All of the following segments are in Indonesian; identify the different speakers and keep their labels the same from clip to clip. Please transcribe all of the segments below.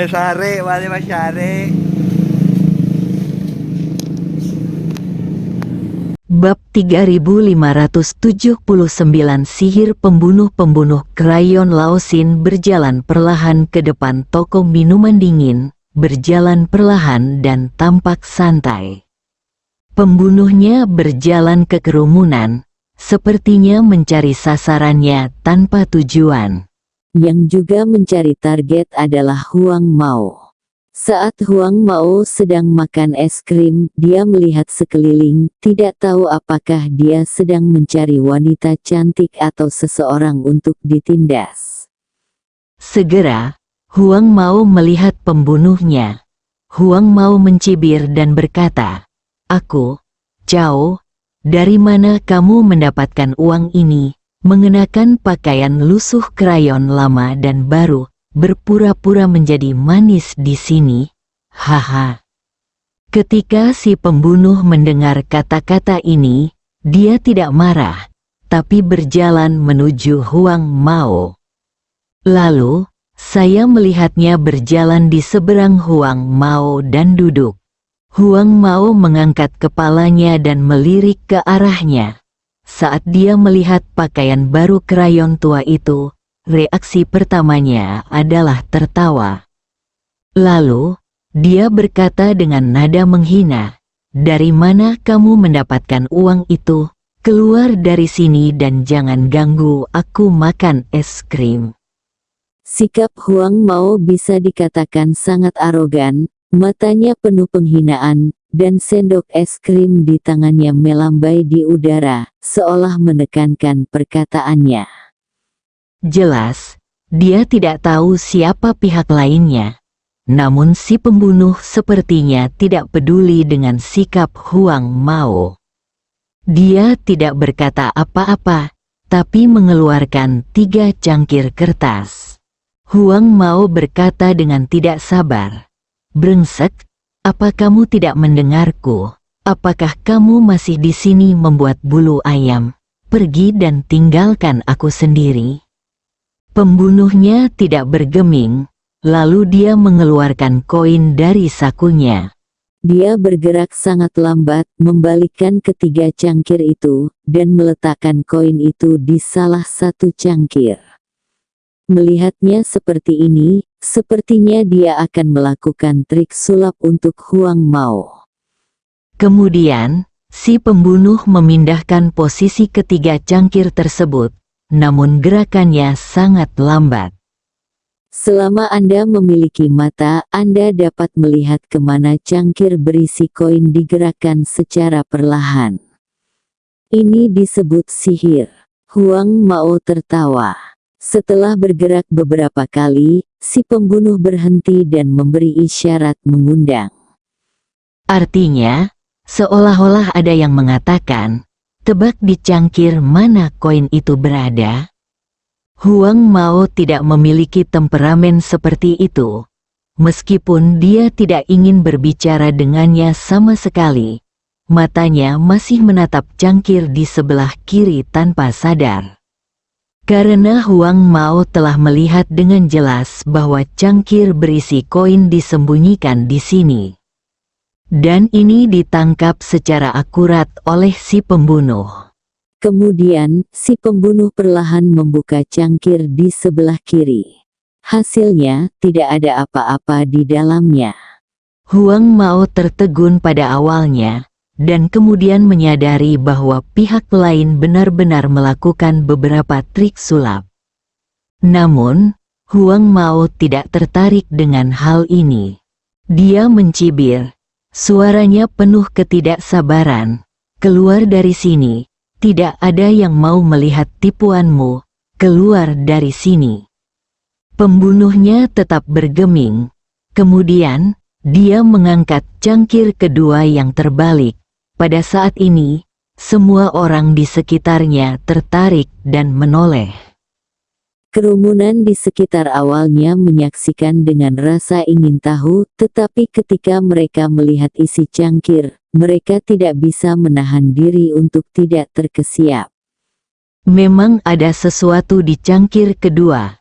Speaker 1: Sare, wali Mas Sare.
Speaker 2: Bab 3579 Sihir Pembunuh-Pembunuh Krayon Laosin berjalan perlahan ke depan toko minuman dingin, berjalan perlahan dan tampak santai. Pembunuhnya berjalan ke kerumunan, sepertinya mencari sasarannya tanpa tujuan.
Speaker 3: Yang juga mencari target adalah Huang Mao. Saat Huang Mao sedang makan es krim, dia melihat sekeliling, tidak tahu apakah dia sedang mencari wanita cantik atau seseorang untuk ditindas.
Speaker 2: Segera, Huang Mao melihat pembunuhnya. Huang Mao mencibir dan berkata, "Aku, Cao, dari mana kamu mendapatkan uang ini?" Mengenakan pakaian lusuh krayon lama dan baru, berpura-pura menjadi manis di sini. Haha. Ketika si pembunuh mendengar kata-kata ini, dia tidak marah, tapi berjalan menuju Huang Mao. Lalu, saya melihatnya berjalan di seberang Huang Mao dan duduk. Huang Mao mengangkat kepalanya dan melirik ke arahnya. Saat dia melihat pakaian baru krayon tua itu, reaksi pertamanya adalah tertawa. Lalu, dia berkata dengan nada menghina, "Dari mana kamu mendapatkan uang itu? Keluar dari sini dan jangan ganggu aku makan es krim."
Speaker 3: Sikap Huang Mao bisa dikatakan sangat arogan, matanya penuh penghinaan, dan sendok es krim di tangannya melambai di udara, seolah menekankan perkataannya.
Speaker 2: Jelas, dia tidak tahu siapa pihak lainnya. Namun si pembunuh sepertinya tidak peduli dengan sikap Huang Mao. Dia tidak berkata apa-apa, tapi mengeluarkan 3 cangkir kertas. Huang Mao berkata dengan tidak sabar, "Brengsek, apa kamu tidak mendengarku? Apakah kamu masih di sini membuat bulu ayam? Pergi dan tinggalkan aku sendiri." Pembunuhnya tidak bergeming, lalu dia mengeluarkan koin dari sakunya.
Speaker 3: Dia bergerak sangat lambat, membalikkan ketiga cangkir itu, dan meletakkan koin itu di salah satu cangkir. Melihatnya seperti ini, sepertinya dia akan melakukan trik sulap untuk Huang Mao.
Speaker 2: Kemudian, si pembunuh memindahkan posisi ketiga cangkir tersebut, namun gerakannya sangat lambat.
Speaker 3: Selama Anda memiliki mata, Anda dapat melihat kemana cangkir berisi koin digerakkan secara perlahan. Ini disebut sihir. Huang Mao tertawa. Setelah bergerak beberapa kali, si pembunuh berhenti dan memberi isyarat mengundang.
Speaker 2: Artinya, seolah-olah ada yang mengatakan, "Tebak di cangkir mana koin itu berada?" Huang Mao tidak memiliki temperamen seperti itu. Meskipun dia tidak ingin berbicara dengannya sama sekali, matanya masih menatap cangkir di sebelah kiri tanpa sadar. Karena Huang Mao telah melihat dengan jelas bahwa cangkir berisi koin disembunyikan di sini. Dan ini ditangkap secara akurat oleh si pembunuh.
Speaker 3: Kemudian, si pembunuh perlahan membuka cangkir di sebelah kiri. Hasilnya, tidak ada apa-apa di dalamnya.
Speaker 2: Huang Mao tertegun pada awalnya, dan kemudian menyadari bahwa pihak lain benar-benar melakukan beberapa trik sulap. Namun, Huang Mao tidak tertarik dengan hal ini. Dia mencibir, suaranya penuh ketidaksabaran, "Keluar dari sini, tidak ada yang mau melihat tipuanmu, keluar dari sini." Pembunuhnya tetap bergeming, kemudian, dia mengangkat cangkir kedua yang terbalik. Pada saat ini, semua orang di sekitarnya tertarik dan menoleh.
Speaker 3: Kerumunan di sekitar awalnya menyaksikan dengan rasa ingin tahu, tetapi ketika mereka melihat isi cangkir, mereka tidak bisa menahan diri untuk tidak terkesiap.
Speaker 2: Memang ada sesuatu di cangkir kedua,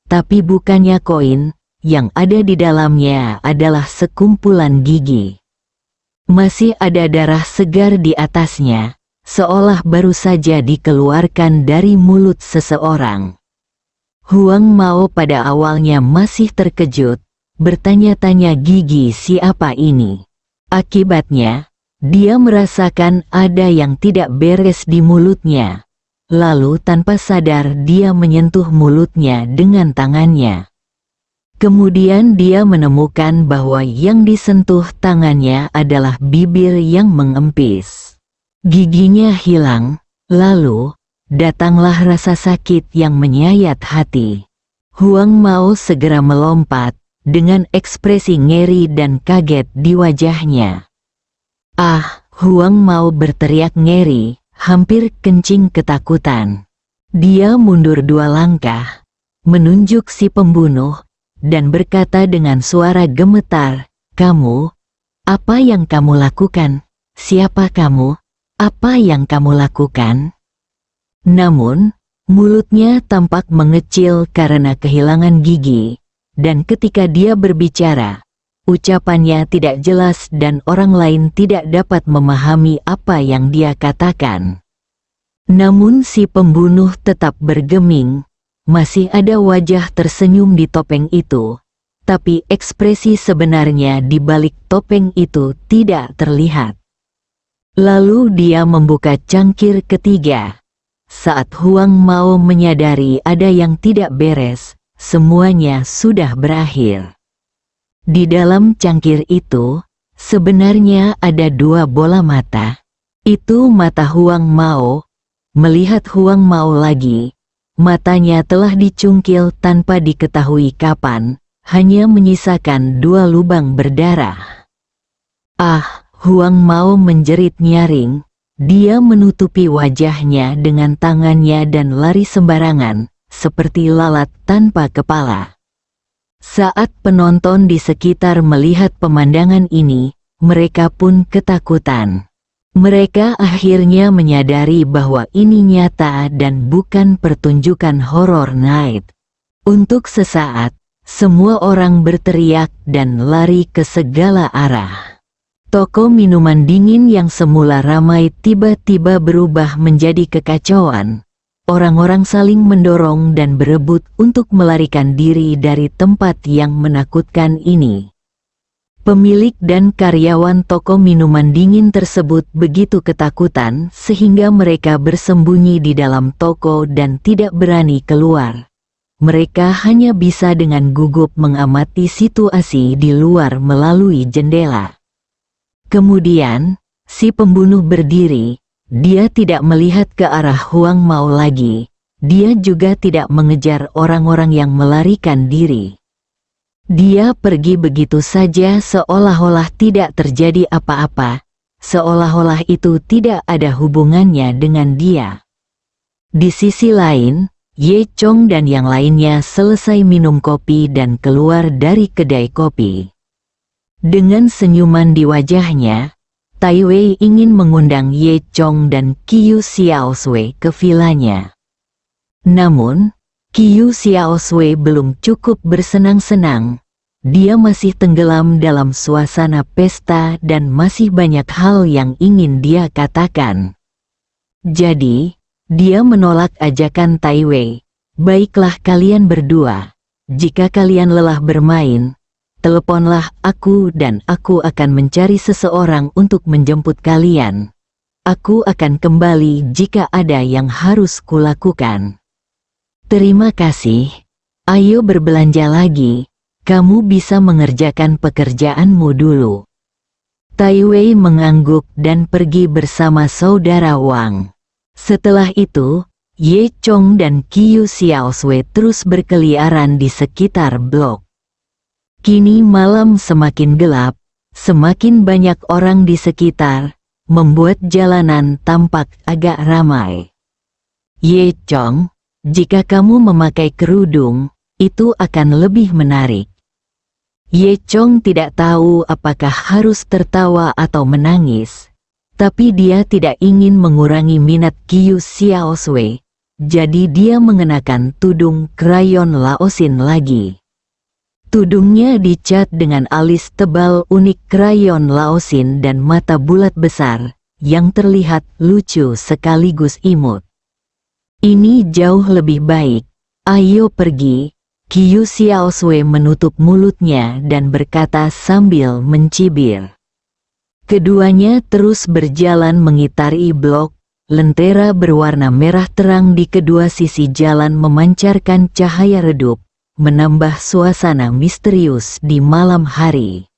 Speaker 2: tapi bukannya koin, yang ada di dalamnya adalah sekumpulan gigi. Masih ada darah segar di atasnya, seolah baru saja dikeluarkan dari mulut seseorang. Huang Mao pada awalnya masih terkejut, bertanya-tanya gigi siapa ini. Akibatnya, dia merasakan ada yang tidak beres di mulutnya. Lalu tanpa sadar dia menyentuh mulutnya dengan tangannya. Kemudian dia menemukan bahwa yang disentuh tangannya adalah bibir yang mengempis. Giginya hilang, lalu datanglah rasa sakit yang menyayat hati. Huang Mao segera melompat, dengan ekspresi ngeri dan kaget di wajahnya. Ah, Huang Mao berteriak ngeri, hampir kencing ketakutan. Dia mundur 2 langkah, menunjuk si pembunuh, dan berkata dengan suara gemetar, "Kamu, apa yang kamu lakukan? Siapa kamu? Apa yang kamu lakukan?" Namun, mulutnya tampak mengecil karena kehilangan gigi, dan ketika dia berbicara, ucapannya tidak jelas dan orang lain tidak dapat memahami apa yang dia katakan. Namun si pembunuh tetap bergeming. Masih ada wajah tersenyum di topeng itu, tapi ekspresi sebenarnya di balik topeng itu tidak terlihat. Lalu dia membuka cangkir ketiga. Saat Huang Mao menyadari ada yang tidak beres, semuanya sudah berakhir. Di dalam cangkir itu, sebenarnya ada 2 bola mata. Itu mata Huang Mao. Melihat Huang Mao lagi, matanya telah dicungkil tanpa diketahui kapan, hanya menyisakan 2 lubang berdarah. Ah, Huang Mao menjerit nyaring. Dia menutupi wajahnya dengan tangannya dan lari sembarangan, seperti lalat tanpa kepala. Saat penonton di sekitar melihat pemandangan ini, mereka pun ketakutan. Mereka akhirnya menyadari bahwa ini nyata dan bukan pertunjukan horror night. Untuk sesaat, semua orang berteriak dan lari ke segala arah. Toko minuman dingin yang semula ramai tiba-tiba berubah menjadi kekacauan. Orang-orang saling mendorong dan berebut untuk melarikan diri dari tempat yang menakutkan ini. Pemilik dan karyawan toko minuman dingin tersebut begitu ketakutan sehingga mereka bersembunyi di dalam toko dan tidak berani keluar. Mereka hanya bisa dengan gugup mengamati situasi di luar melalui jendela. Kemudian, si pembunuh berdiri. Dia tidak melihat ke arah Huang Mao lagi. Dia juga tidak mengejar orang-orang yang melarikan diri. Dia pergi begitu saja seolah-olah tidak terjadi apa-apa, seolah-olah itu tidak ada hubungannya dengan dia. Di sisi lain, Ye Chong dan yang lainnya selesai minum kopi dan keluar dari kedai kopi. Dengan senyuman di wajahnya, Tai Wei ingin mengundang Ye Chong dan Qiu Xiaosui ke vilanya. Namun, Qiu Xiaosui belum cukup bersenang-senang. Dia masih tenggelam dalam suasana pesta dan masih banyak hal yang ingin dia katakan. Jadi, dia menolak ajakan Tai Wei. "Baiklah kalian berdua. Jika kalian lelah bermain, teleponlah aku dan aku akan mencari seseorang untuk menjemput kalian. Aku akan kembali jika ada yang harus kulakukan." "Terima kasih. Ayo berbelanja lagi. Kamu bisa mengerjakan pekerjaanmu dulu." Tai Wei mengangguk dan pergi bersama saudara Wang. Setelah itu, Ye Chong dan Qiu Xiaosui terus berkeliaran di sekitar blok. Kini malam semakin gelap, semakin banyak orang di sekitar, membuat jalanan tampak agak ramai. "Ye Chong, jika kamu memakai kerudung, itu akan lebih menarik." Ye Chong tidak tahu apakah harus tertawa atau menangis, tapi dia tidak ingin mengurangi minat Qiu Xiaosui, jadi dia mengenakan tudung krayon Laosin lagi. Tudungnya dicat dengan alis tebal unik krayon Laosin dan mata bulat besar, yang terlihat lucu sekaligus imut. Ini jauh lebih baik. Ayo pergi. Qiu Xiaosui menutup mulutnya dan berkata sambil mencibir. Keduanya terus berjalan mengitari blok. Lentera berwarna merah terang di kedua sisi jalan memancarkan cahaya redup, menambah suasana misterius di malam hari.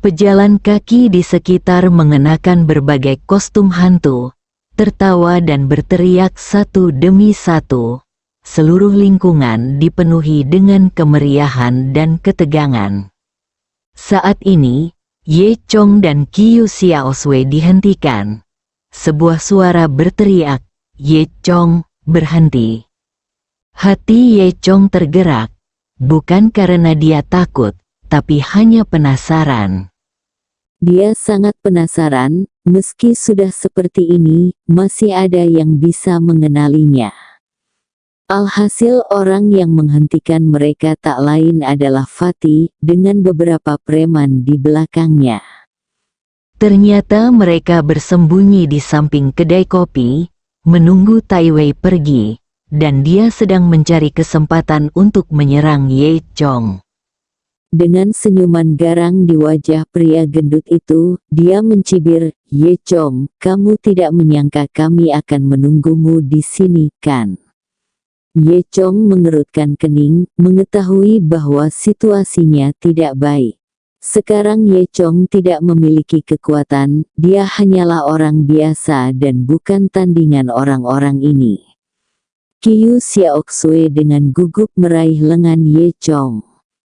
Speaker 2: Pejalan kaki di sekitar mengenakan berbagai kostum hantu, tertawa dan berteriak satu demi satu. Seluruh lingkungan dipenuhi dengan kemeriahan dan ketegangan. Saat ini, Ye Chong dan Qiu Xiaosui dihentikan. Sebuah suara berteriak, "Ye Chong, berhenti!" Hati Ye Chong tergerak, bukan karena dia takut, tapi hanya penasaran.
Speaker 3: Dia sangat penasaran, meski sudah seperti ini, masih ada yang bisa mengenalinya. Alhasil orang yang menghentikan mereka tak lain adalah Fatih, dengan beberapa preman di belakangnya.
Speaker 2: Ternyata mereka bersembunyi di samping kedai kopi, menunggu Tai Wei pergi, dan dia sedang mencari kesempatan untuk menyerang Ye Chong.
Speaker 3: Dengan senyuman garang di wajah pria gendut itu, dia mencibir, "Ye Chong, kamu tidak menyangka kami akan menunggumu di sini, kan?" Ye Chong mengerutkan kening, mengetahui bahwa situasinya tidak baik. Sekarang Ye Chong tidak memiliki kekuatan, dia hanyalah orang biasa dan bukan tandingan orang-orang ini. Qiu Xiaosui dengan gugup meraih lengan Ye Chong.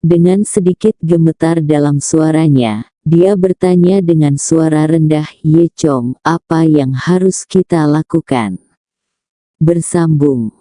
Speaker 3: Dengan sedikit gemetar dalam suaranya, dia bertanya dengan suara rendah, "Ye Chong, apa yang harus kita lakukan?" Bersambung.